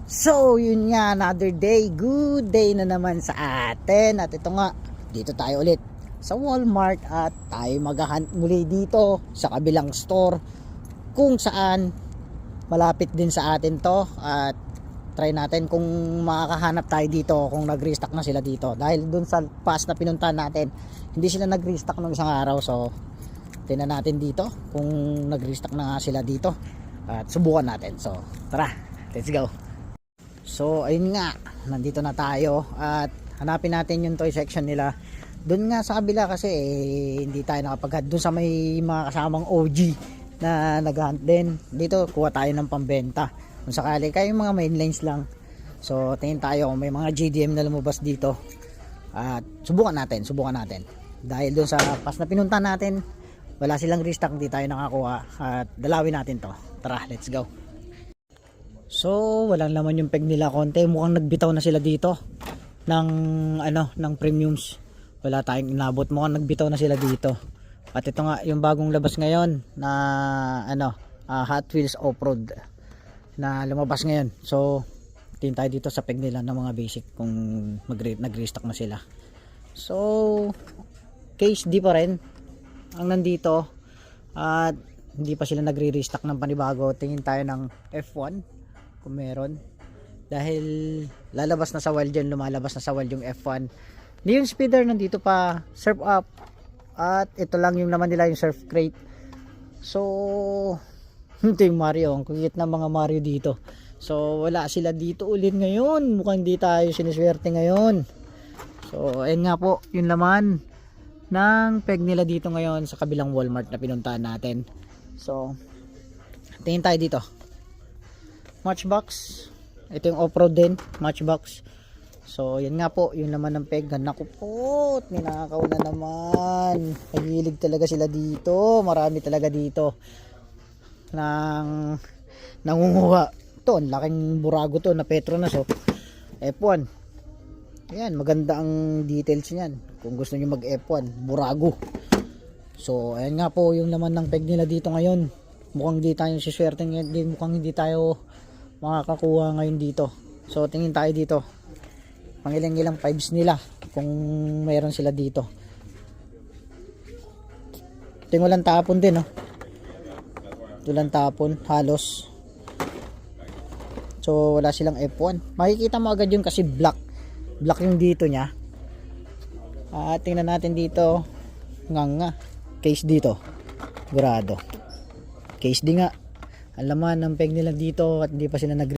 So, yun nga, another day. Good day na naman sa atin. At ito nga, dito tayo ulit sa Walmart at tayo maghahunt muli dito sa kabilang store kung saan malapit din sa atin to. At try natin kung makakahanap tayo dito kung nag-restock na sila dito. Dahil dun sa past na pinuntahan natin, hindi sila nag-restock ng isang araw. So, tingnan natin dito kung nag-restock na nga sila dito. At subukan natin. So, tara, let's go. So ayun nga, nandito na tayo at hanapin natin yung toy section nila. Doon nga sa kabila kasi hindi tayo nakapag-hunt. Doon sa may mga kasamang OG na nag-hunt din. Dito kuha tayo ng pambenta. Kung sakali kayo mga mainlines lang. So tingin tayo kung may mga JDM na lumabas dito. At subukan natin. Dahil doon sa past na pinunta natin, wala silang restock, hindi tayo nakakuha. At dalawin natin to. Tara, let's go. So, walang laman yung peg nila konti. Mukhang nagbitaw na sila dito ng premiums. Wala tayong inabot. Mukhang nagbitaw na sila dito. At ito nga yung bagong labas ngayon na Hot Wheels Off-Road na lumabas ngayon. So, tingin tayo dito sa peg nila ng mga basic kung nag-restock na sila. So, case D pa rin ang nandito. At hindi pa sila nagre-restock ng panibago. Tingin tayo ng F1 kung meron, dahil lalabas na sa wild yan, lumalabas na sa wild yung F1. Hindi yung speeder nandito pa, surf up, at ito lang yung naman nila, yung surf crate. So ito yung Mario, ang kulit na mga Mario dito. So wala sila dito ulit ngayon, mukhang hindi tayo siniswerte ngayon. So ayun nga po yung laman ng peg nila dito ngayon sa kabilang Walmart na pinuntahan natin. So tingin tayo dito. Matchbox, ito yung off-road din, matchbox. So yan nga po yung laman ng peg. Naku po, ninakaw na naman. Nahilig talaga sila dito, marami talaga dito nang nangunguha. Ito, ang laking burago to na Petronas, oh. F1. Ayan, maganda ang details niyan kung gusto niyo mag F1 burago. So ayan nga po yung laman ng peg nila dito ngayon. Mukhang hindi tayo siswerte ngayon, mukhang hindi tayo makakakuha ngayon dito. So tingin tayo dito pangilang-ilang 5s nila kung mayroon sila dito. Tingulan tapon din, oh. Tulan tapon halos. So wala silang F1. Makikita mo agad yun kasi black yung dito nya. Tingnan natin dito. Nga case dito grado. Case di nga. Ang laman ng peg nila dito at hindi pa sila nag